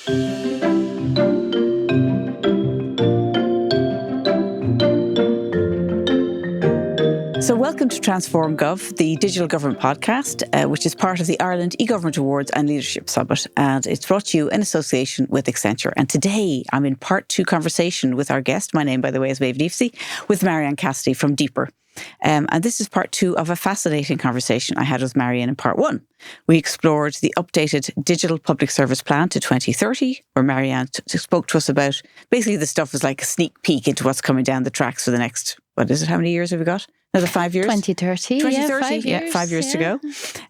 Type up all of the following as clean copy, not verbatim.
So welcome to Transform Gov, the digital government podcast, which is part of the Ireland eGovernment Awards and Leadership Summit. And it's brought to you in association with Accenture. And today I'm in part 2 conversation with our guest. My name, by the way, is Maeve Kneafsey, with Marianne Cassidy from Deeper. And this is part 2 of a fascinating conversation I had with Marianne in part 1. We explored the updated Digital Public Service Plan to 2030, where Marianne spoke to us about basically the stuff was like a sneak peek into what's coming down the tracks for the next, how many years have we got? Another 5 years? 2030. 2030, 5 years to go.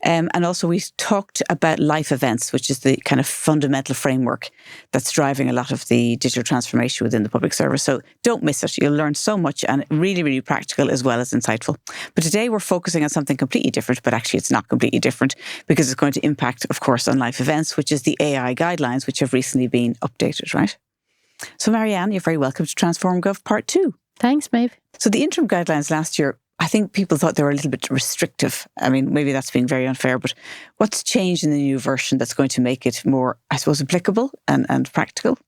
And also we talked about life events, which is the kind of fundamental framework that's driving a lot of the digital transformation within the public service. So don't miss it. You'll learn so much and really, really practical as well as insightful. But today we're focusing on something completely different, but actually it's not completely different because it's going to impact, of course, on life events, which is the AI guidelines, which have recently been updated, right? So Marianne, you're very welcome to Transform Gov Part 2. Thanks, Maeve. So the interim guidelines last year, I think people thought they were a little bit restrictive. I mean, maybe that's being very unfair, but what's changed in the new version that's going to make it more, I suppose, applicable and practical?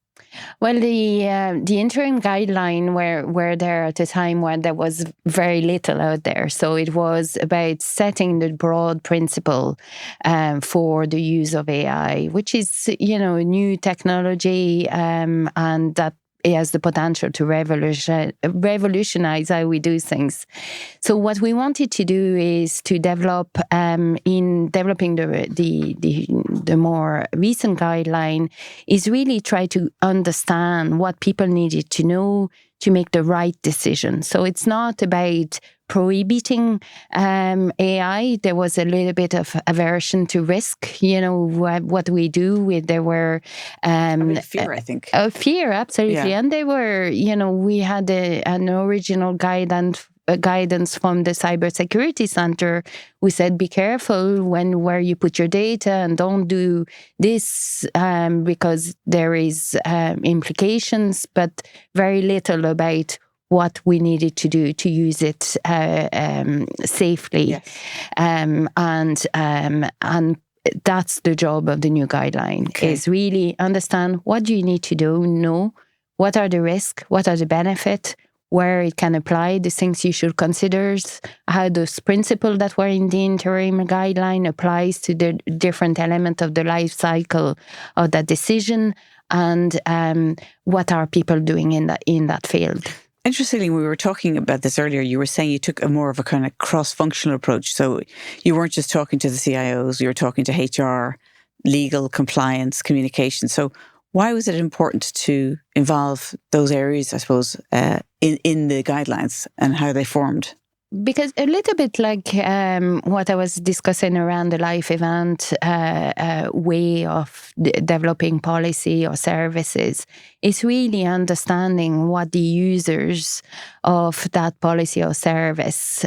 Well, the interim guideline were there at a time when there was very little out there. So it was about setting the broad principle for the use of AI, which is, new technology and that it has the potential to revolutionize how we do things. So what we wanted to do is to develop, in developing the more recent guideline, is really try to understand what people needed to know to make the right decision. So it's not about prohibiting AI. There was a little bit of aversion to risk, what we do. There were fear, I think. Fear, absolutely. Yeah. And they were, we had an original guidance from the Cybersecurity Center. We said, be careful where you put your data and don't do this because there is implications, but very little about what we needed to do to use it safely. Yes. And that's the job of the new guideline, is really understand what do you need to do, know what are the risks, what are the benefits, where it can apply, the things you should consider, how those principles that were in the interim guideline applies to the different element of the life cycle of that decision, and what are people doing in that field. Interestingly, we were talking about this earlier. You were saying you took a more of a kind of cross-functional approach. So you weren't just talking to the CIOs, you were talking to HR, legal, compliance, communication. So why was it important to involve those areas, I suppose, in the guidelines and how they formed? Because a little bit like what I was discussing around the life event way of developing policy or services, is really understanding what the users of that policy or service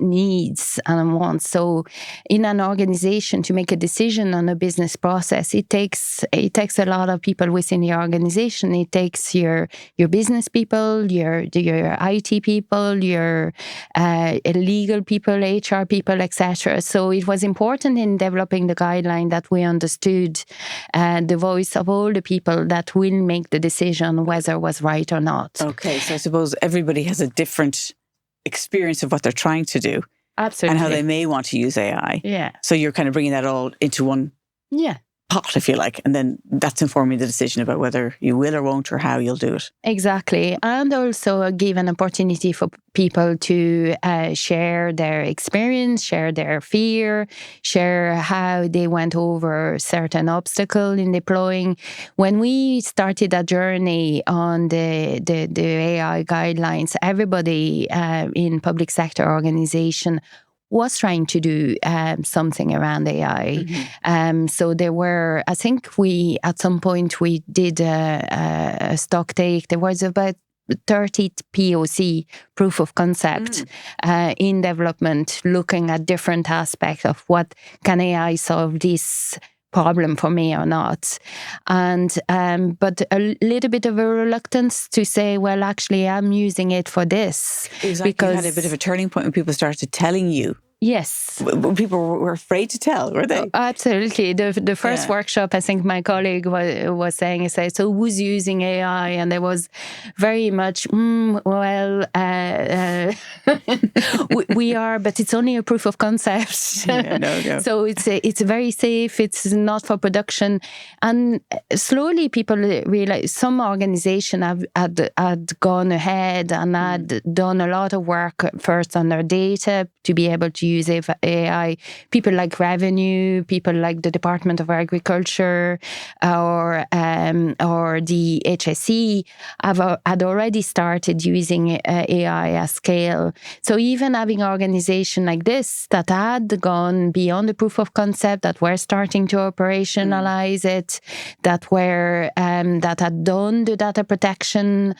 needs and wants. So in an organization, to make a decision on a business process, it takes a lot of people within the organization. It takes your business people, your IT people, your legal people, HR people, etc. So it was important in developing the guideline that we understood the voice of all the people that will make the decision whether it was right or not. Okay, so I suppose everybody has a different experience of what they're trying to do. Absolutely. And how they may want to use AI. Yeah. So you're kind of bringing that all into one pot, if you like, and then that's informing the decision about whether you will or won't or how you'll do it. Exactly. And also give an opportunity for people to share their experience, share their fear, share how they went over certain obstacles in deploying. When we started a journey on the AI guidelines, everybody in public sector organization was trying to do something around AI. Mm-hmm. So there were, I think at some point we did a stock take. There was about 30 POC, proof of concept, in development, looking at different aspects of what can AI solve this problem for me or not. And but a little bit of a reluctance to say, well, actually, I'm using it for this. Exactly. Because you had a bit of a turning point when people started telling you Yes. People were afraid to tell, were they? Absolutely. The first workshop, I think my colleague was saying, he said, so who's using AI? And there was very much, we are, but it's only a proof of concept. No. So it's very safe. It's not for production. And slowly people realize some organization had gone ahead and had done a lot of work first on their data to be able to use AI. People like Revenue, people like the Department of Agriculture, or the HSE had already started using AI at scale. So even having an organization like this that had gone beyond the proof of concept, that were starting to operationalize it, that were that had done the data protection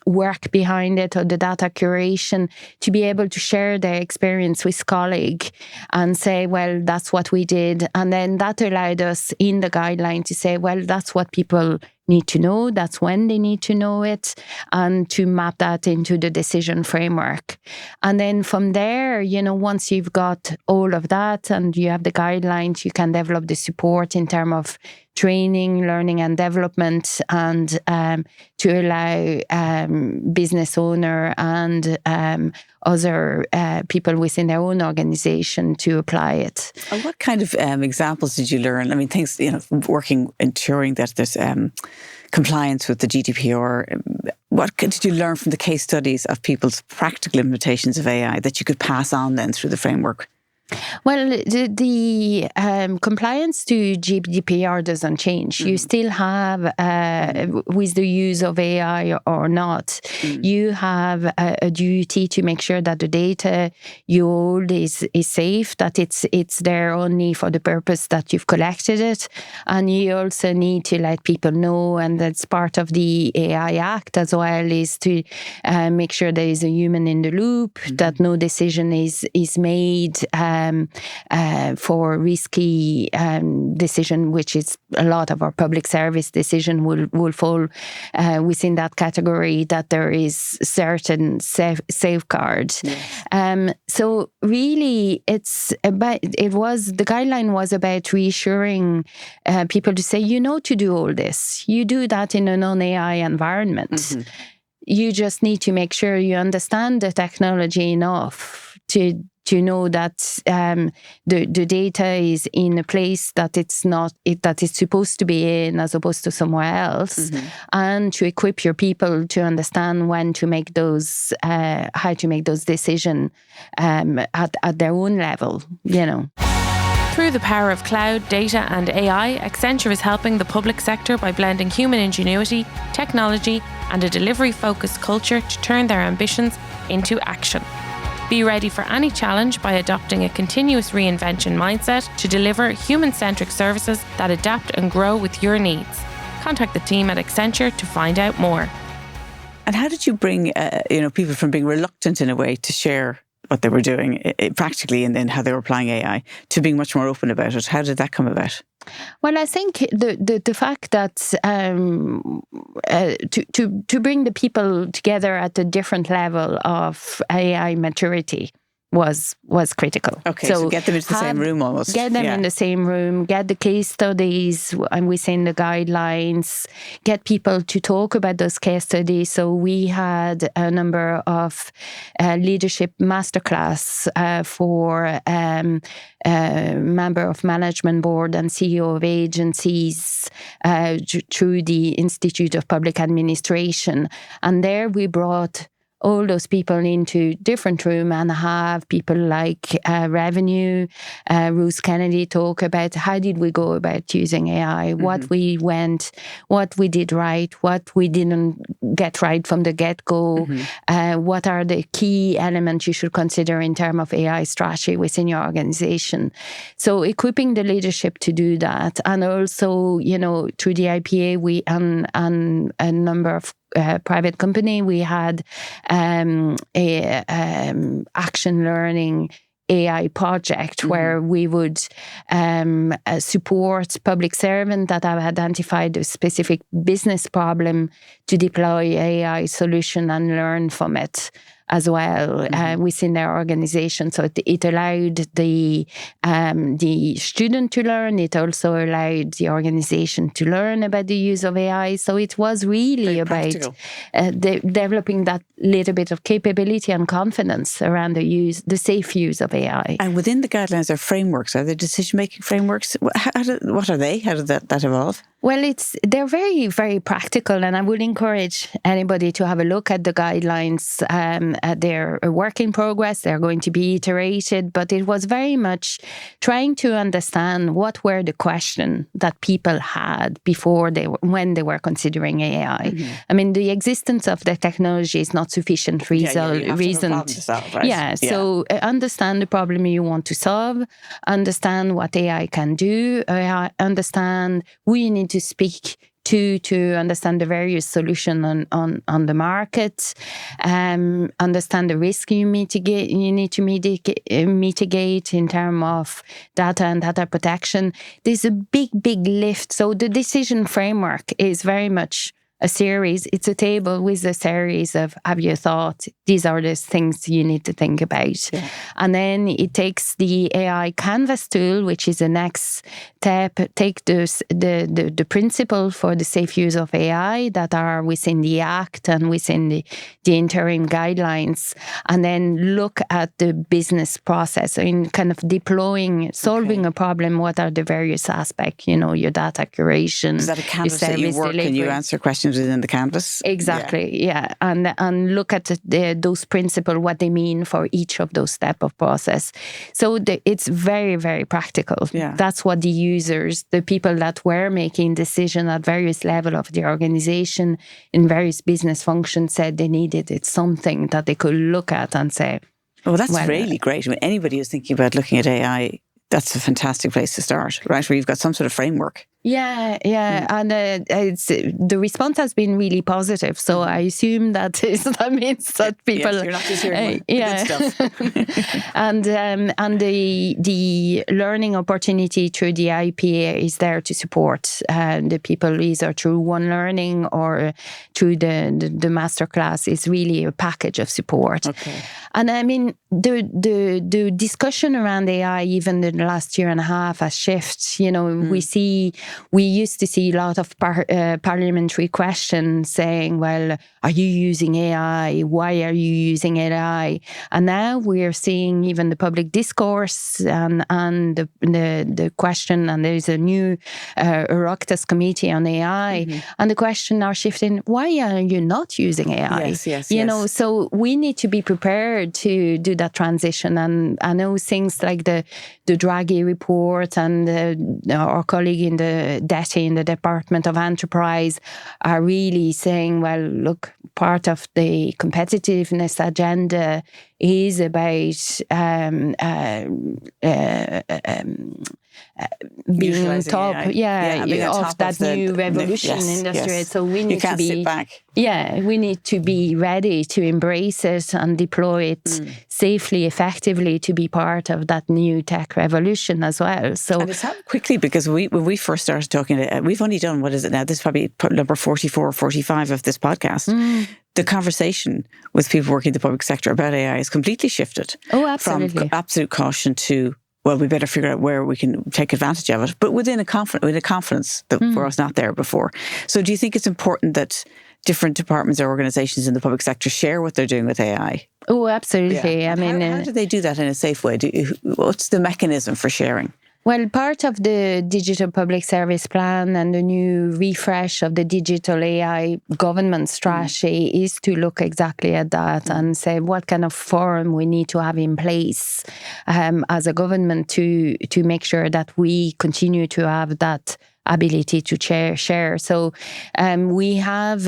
work behind it, or the data curation, to be able to share their experience with colleague and say, well, that's what we did. And then that allowed us in the guideline to say, well, that's what people need to know. That's when they need to know it, and to map that into the decision framework. And then from there, once you've got all of that and you have the guidelines, you can develop the support in terms of training, learning and development, and to allow business owner and other people within their own organization to apply it. And what kind of examples did you learn? I mean, things, ensuring that there's compliance with the GDPR. What did you learn from the case studies of people's practical implementations of AI that you could pass on then through the framework? Well, the compliance to GDPR doesn't change. You still have, with the use of AI or not, you have a duty to make sure that the data you hold is safe, that it's there only for the purpose that you've collected it. And you also need to let people know, and that's part of the AI Act as well, is to make sure there is a human in the loop, that no decision is made for risky decision, which is a lot of our public service decision will fall within that category, that there is certain safeguards. Yes. So really, the guideline was about reassuring people to say, to do all this. You do that in a non-AI environment. You just need to make sure you understand the technology enough to know that the data is in a place that that it's supposed to be in, as opposed to somewhere else, and to equip your people to understand when to make those, how to make those decisions at their own level. Through the power of cloud, data and AI, Accenture is helping the public sector by blending human ingenuity, technology and a delivery-focused culture to turn their ambitions into action. Be ready for any challenge by adopting a continuous reinvention mindset to deliver human-centric services that adapt and grow with your needs. Contact the team at Accenture to find out more. And how did you bring people from being reluctant in a way to share what they were doing practically and then how they were applying AI to being much more open about it? How did that come about? Well, I think the fact that to bring the people together at a different level of AI maturity was critical. Okay, so get them into the same room almost. Get them in the same room, get the case studies and within the guidelines, get people to talk about those case studies. So we had a number of leadership masterclass for member of management board and CEO of agencies through the Institute of Public Administration. And there we brought all those people into different room and have people like Revenue, Ruth Kennedy talk about how did we go about using AI, what we did right, what we didn't get right from the get-go, what are the key elements you should consider in terms of AI strategy within your organization. So equipping the leadership to do that, and also, through the IPA, we and a number of private company, we had a action learning AI project where we would support public servants that have identified a specific business problem to deploy AI solution and learn from it. as well within their organization. So it allowed the student to learn. It also allowed the organization to learn about the use of AI. So it was really about developing that little bit of capability and confidence around the safe use of AI. And within the guidelines are frameworks. Are there decision-making frameworks? What are they? How did that evolve? Well, they're very, very practical, and I would encourage anybody to have a look at the guidelines. They're a work in progress. They're going to be iterated, but it was very much trying to understand what were the questions that people had before when they were considering AI. I mean, the existence of the technology is not sufficient reason. To solve, right? So understand the problem you want to solve, understand what AI can do, understand who you need to speak to understand the various solutions on the market, understand the risk you need to mitigate in terms of data and data protection. There's a big lift. So the decision framework is very much a series. It's a table with a series of, have you thought, these are the things you need to think about. Yeah. And then it takes the AI Canvas tool, which is the next step, take the principle for the safe use of AI that are within the Act and within the interim guidelines, and then look at the business process in kind of solving a problem. What are the various aspects? Your data curation. Is that a canvas that you work and you answer questions within the canvas? Exactly, yeah. And look at those principles, what they mean for each of those steps of process. So it's very, very practical. Yeah. That's what the users, the people that were making decisions at various levels of the organization in various business functions said they needed. It's something that they could look at and say, well, that's really great. I mean, anybody who's thinking about looking at AI, that's a fantastic place to start, right? Where you've got some sort of framework. Yeah. And the response has been really positive. So I assume that means that people... Yes, you're not just hearing good stuff. And the learning opportunity through the IPA is there to support the people either through One Learning or through the masterclass. Is really a package of support. Okay. And I mean, the discussion around AI, even in the last year and a half, has shifted. We used to see a lot of parliamentary questions saying, well, are you using AI? Why are you using AI? And now we are seeing even the public discourse and the question, and there is a new Oireachtas committee on AI, and the question are shifting, why are you not using AI? Yes. So we need to be prepared to do that transition. And I know things like the Draghi report and our colleague in the DETI in the Department of Enterprise are really saying, well, look, part of the competitiveness agenda is about being on top, of that new revolution industry. Yes. So we need to be sit back. Yeah, we need to be ready to embrace it and deploy it safely, effectively, to be part of that new tech revolution as well. So, and it's happened quickly, because when we first started talking, we've only done, what is it now? This is probably number 44 or 45 of this podcast. The conversation with people working in the public sector about AI has completely shifted. Oh, absolutely. From absolute caution to, well, we better figure out where we can take advantage of it, but with a confidence that was not there before. So do you think it's important that different departments or organisations in the public sector share what they're doing with AI? Oh, absolutely. Yeah. I mean, how do they do that in a safe way? What's the mechanism for sharing? Well, part of the Digital Public Service Plan and the new refresh of the digital AI government strategy is to look exactly at that and say what kind of forum we need to have in place as a government to make sure that we continue to have that ability to share. So we have,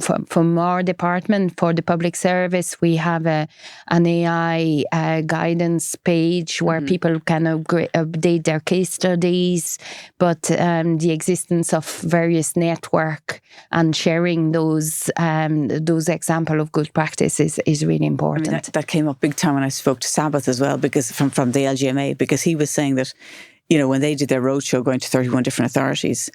from our department for the public service, we have an AI guidance page where people can update their case studies, but the existence of various network and sharing those example of good practices is really important. I mean, that came up big time when I spoke to Sabbath as well, because from the LGMA, because he was saying that, when they did their roadshow going to 31 different authorities,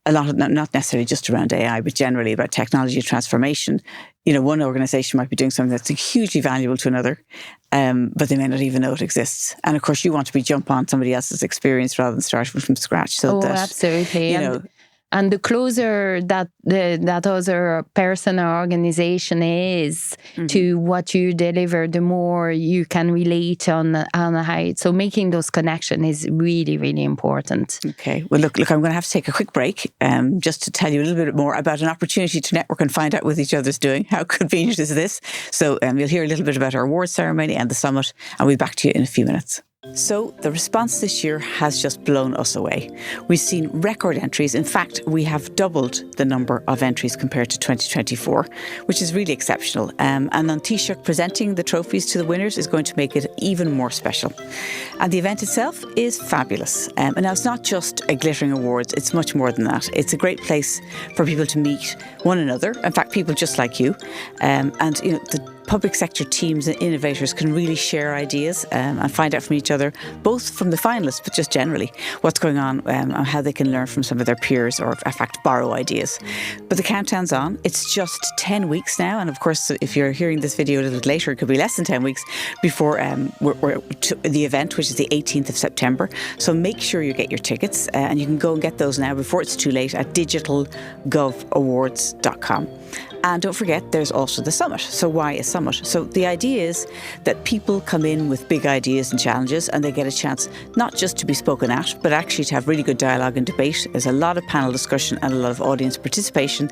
a lot of, not necessarily just around AI, but generally about technology transformation. One organization might be doing something that's hugely valuable to another, but they may not even know it exists. And of course, you want to jump on somebody else's experience rather than starting from scratch. So absolutely. And the closer that that other person or organization is to what you deliver, the more you can relate on how. So making those connections is really, really important. Okay. Well, look, I'm going to have to take a quick break just to tell you a little bit more about an opportunity to network and find out what each other's doing. How convenient is this? So you'll hear a little bit about our award ceremony and the summit, and we'll be back to you in a few minutes. So the response this year has just blown us away. We've seen record entries. In fact, we have doubled the number of entries compared to 2024, which is really exceptional. And on Taoiseach presenting the trophies to the winners is going to make it even more special. And the event itself is fabulous. And now it's not just a glittering awards, it's much more than that. It's a great place for people to meet one another. In fact, people just like you. The public sector teams and innovators can really share ideas and find out from each other, both from the finalists, but just generally what's going on and how they can learn from some of their peers or, in fact, borrow ideas. But the countdown's on. It's just 10 weeks now. And of course, if you're hearing this video a little bit later, it could be less than 10 weeks before we're to the event, which is the 18th of September. So make sure you get your tickets and you can go and get those now before it's too late at digitalgovawards.com. And don't forget, there's also the summit. So why a summit? So the idea is that people come in with big ideas and challenges and they get a chance not just to be spoken at, but actually to have really good dialogue and debate. There's a lot of panel discussion and a lot of audience participation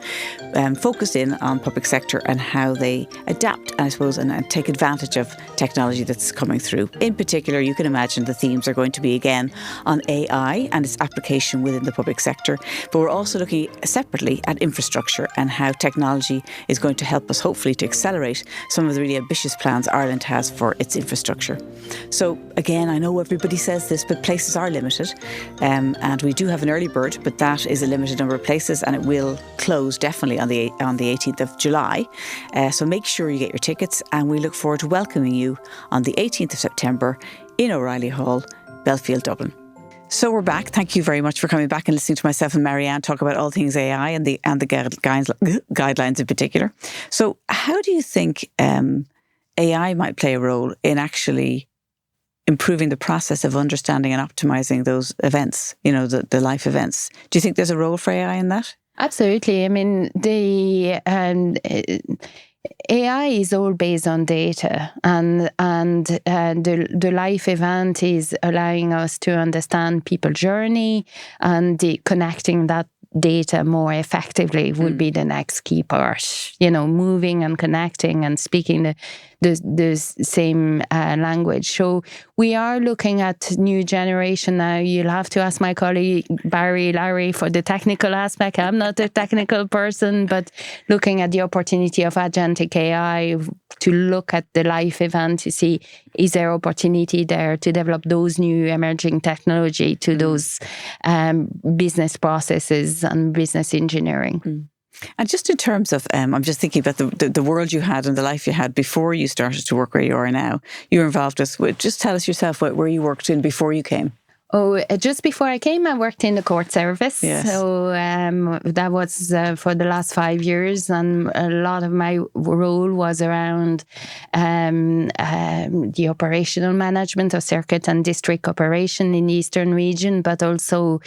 focused in on public sector and how they adapt, I suppose, and take advantage of technology that's coming through. In particular, you can imagine the themes are going to be again on AI and its application within the public sector. But we're also looking separately at infrastructure and how technology is going to help us hopefully to accelerate some of the really ambitious plans Ireland has for its infrastructure. So again, I know everybody says this, but places are limited and we do have an early bird, but that is a limited number of places and it will close definitely on the 18th of July. So make sure you get your tickets and we look forward to welcoming you on the 18th of September in O'Reilly Hall, Belfield, Dublin. So we're back. Thank you very much for coming back and listening to myself and Marianne talk about all things AI and the guidelines in particular. So how do you think AI might play a role in actually improving the process of understanding and optimizing those events, the life events? Do you think there's a role for AI in that? Absolutely. I mean, AI is all based on data, and the life event is allowing us to understand people's journey and connecting that data more effectively would be the next key part. Moving and connecting and speaking the same language. So we are looking at new generation now. You'll have to ask my colleague Larry for the technical aspect. I'm not a technical person, but looking at the opportunity of agentic AI to look at the life event to see, is there opportunity there to develop those new emerging technology to those business processes and business engineering. And just in terms of, I'm just thinking about the world you had and the life you had before you started to work where you are now. You were involved with, just tell us yourself where you worked in before you came. Oh, just before I came, I worked in the court service. Yes. So that was for the last 5 years. And a lot of my role was around the operational management of circuit and district operation in the Eastern region, but also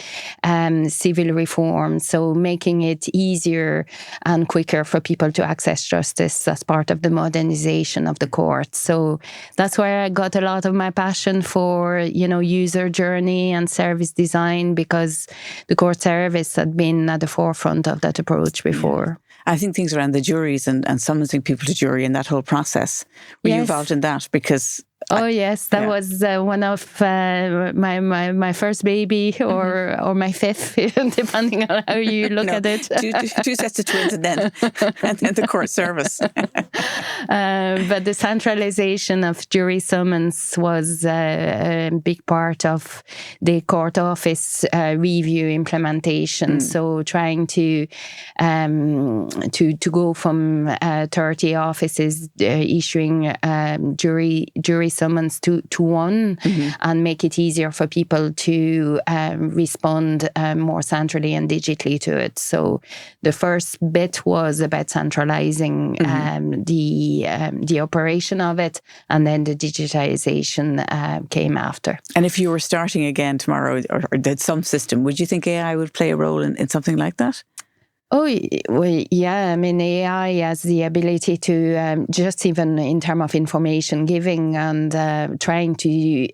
civil reform. So making it easier and quicker for people to access justice as part of the modernization of the court. So that's where I got a lot of my passion for, user journey and service design, because the court service had been at the forefront of that approach before. I think things around the juries and summoning people to jury and that whole process. Were you involved in that? Because yes, that was one of my first baby or my fifth, depending on how you look at it. two sets of twins and then the court service. But the centralization of jury summons was a big part of the court office review implementation. So trying to go from 30 offices issuing jury summons to one and make it easier for people to respond more centrally and digitally to it. So the first bit was about centralizing the operation of it, and then the digitization came after. And if you were starting again tomorrow, or did some system, would you think AI would play a role in something like that? Oh, well, yeah. I mean, AI has the ability to just even in terms of information giving and trying to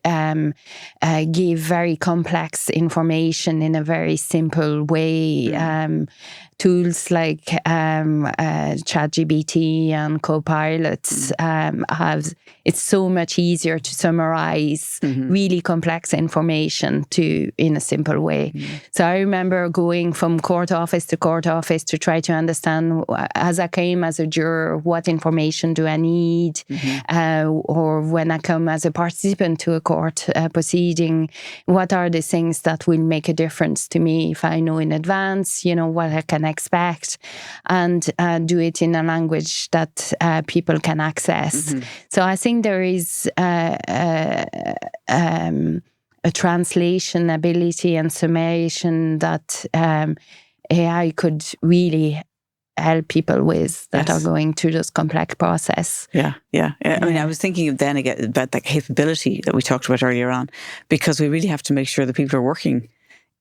give very complex information in a very simple way. Tools like ChatGPT and Copilots it's so much easier to summarize really complex information in a simple way. So I remember going from court office to court office to try to understand, as I came as a juror, what information do I need? Or when I come as a participant to a court proceeding, what are the things that will make a difference to me if I know in advance, what I can expect, and do it in a language that people can access. So I think there is a translation ability and summation that AI could really help people with that are going through this complex process. Yeah. I mean, I was thinking then again about that capability that we talked about earlier on, because we really have to make sure that people are working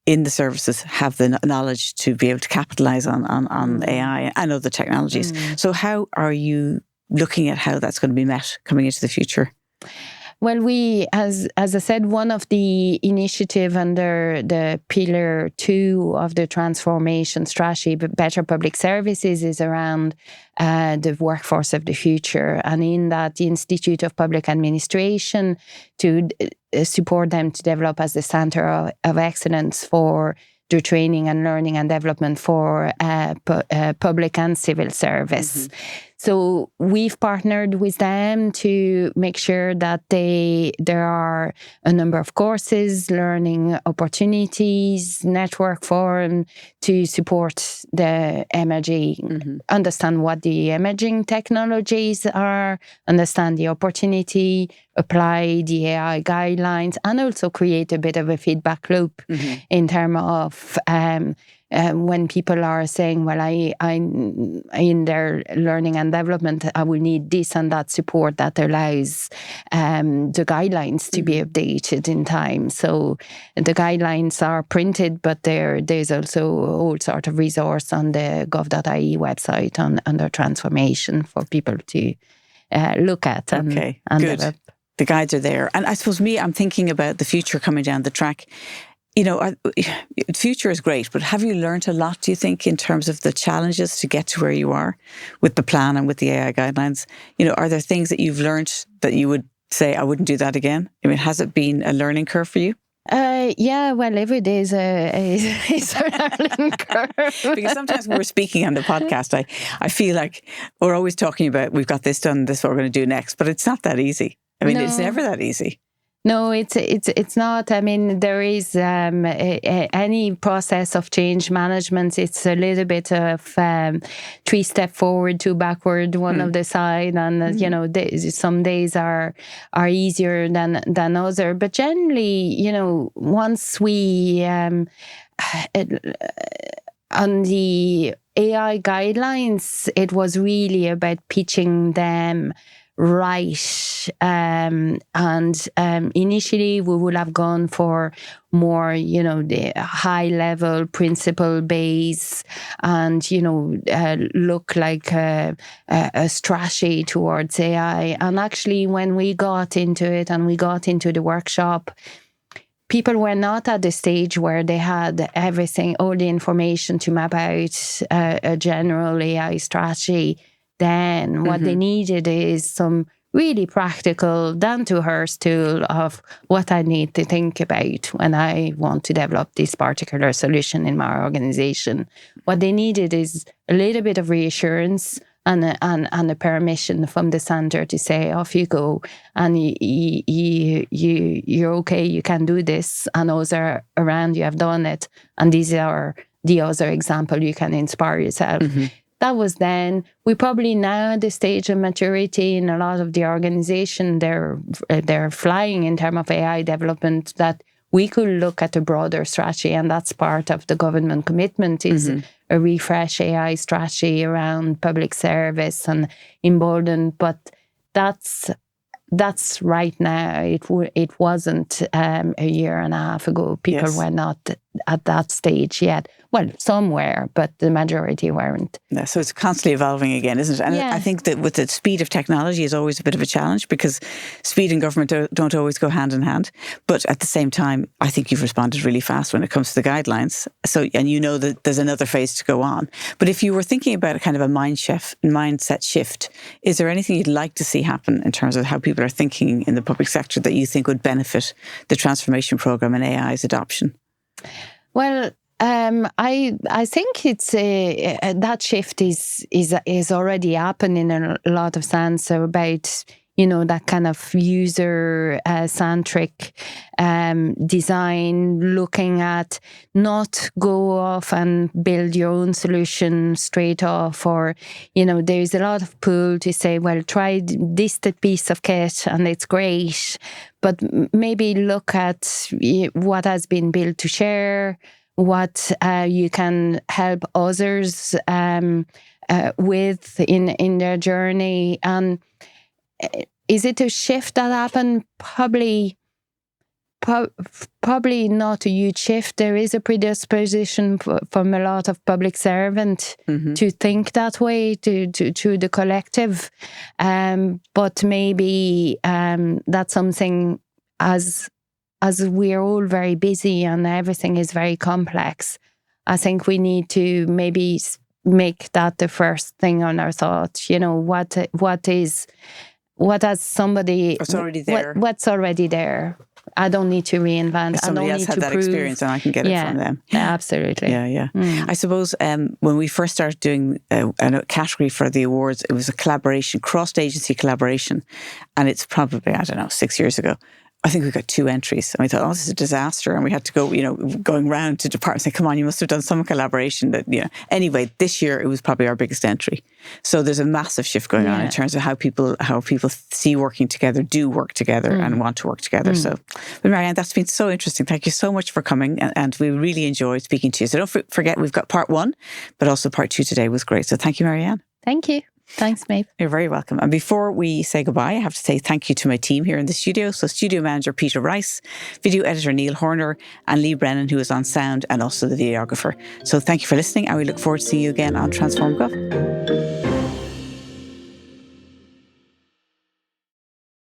in the services have the knowledge to be able to capitalize on AI and other technologies. So how are you looking at how that's going to be met coming into the future? Well, we, as I said, one of the initiative under the pillar 2 of the transformation strategy, Better Public Services, is around the workforce of the future. And in that, the Institute of Public Administration to support them to develop as the center of excellence for the training and learning and development for public and civil service. So we've partnered with them to make sure that there are a number of courses, learning opportunities, network forum to support the emerging, understand what the emerging technologies are, understand the opportunity, apply the AI guidelines, and also create a bit of a feedback loop in terms of when people are saying, well, I in their learning and development, I will need this and that support that allows the guidelines to be updated in time. So the guidelines are printed, but there's also all sort of resource on the gov.ie website under transformation for people to look at and develop. The guides are there. And I suppose I'm thinking about the future coming down the track. The future is great, but have you learned a lot, do you think, in terms of the challenges to get to where you are with the plan and with the AI guidelines? Are there things that you've learned that you would say, I wouldn't do that again? I mean, has it been a learning curve for you? Yeah, well, every day is a learning curve. Because sometimes when we're speaking on the podcast, I feel like we're always talking about, we've got this done, this is what we're going to do next, but it's not that easy. I mean, It's never that easy. No, it's not. I mean, there is any process of change management. It's a little bit of 3 steps forward, 2 backward, one of the side, and some days are easier than other. But generally, once we on the AI guidelines, it was really about pitching them right. And initially we would have gone for more, the high level principle base and, look like a strategy towards AI. And actually when we got into it and we got into the workshop, people were not at the stage where they had everything, all the information to map out a general AI strategy. Then what they needed is some really practical, down-to-earth tool of what I need to think about when I want to develop this particular solution in my organization. What they needed is a little bit of reassurance and a permission from the center to say, off you go, and you're okay, you can do this, and those are around you have done it, and these are the other example you can inspire yourself. that was then. We probably now at the stage of maturity in a lot of the organization, they're flying in terms of AI development, that we could look at a broader strategy, and that's part of the government commitment is a refresh AI strategy around public service and embolden. But that's right now. It wasn't a year and a half ago. People were not at that stage yet. Well, some were, but the majority weren't. Yeah, so it's constantly evolving again, isn't it? And I think that with the speed of technology is always a bit of a challenge, because speed and government don't always go hand in hand. But at the same time, I think you've responded really fast when it comes to the guidelines. So, and you know that there's another phase to go on. But if you were thinking about a kind of a mindset shift, is there anything you'd like to see happen in terms of how people are thinking in the public sector that you think would benefit the transformation programme and AI's adoption? Well, I think it's that shift is already happening in a lot of sense about, you know, that kind of user centric design, looking at not go off and build your own solution straight off, or, you know, there's a lot of pull to say, well, try this piece of kit and it's great, but maybe look at what has been built to share, what you can help others with in their journey. And is it a shift that happened? Probably not a huge shift. There is a predisposition from a lot of public servants to think that way, to the collective. But maybe that's something, as we're all very busy and everything is very complex, I think we need to maybe make that the first thing on our thoughts. You know, what has somebody... What's already there. What's already there. I don't need to reinvent. Somebody else had that experience and I can get it from them. Absolutely. Yeah. I suppose when we first started doing a category for the awards, it was a collaboration, cross-agency collaboration. And it's probably, 6 years ago. I think we got 2 entries, and we thought, this is a disaster. And we had to go, going round to departments saying, come on, you must have done some collaboration. Anyway, this year it was probably our biggest entry. So there's a massive shift going on in terms of how people see working together, do work together, and want to work together. So, but Marianne, that's been so interesting. Thank you so much for coming, and we really enjoyed speaking to you. So don't forget, we've got part 1, but also part 2 today was great. So thank you, Marianne. Thank you. Thanks, Maeve. You're very welcome. And before we say goodbye, I have to say thank you to my team here in the studio. So studio manager Peter Rice, video editor Neil Horner, and Lee Brennan, who is on sound and also the videographer. So thank you for listening, and we look forward to seeing you again on Transform Gov.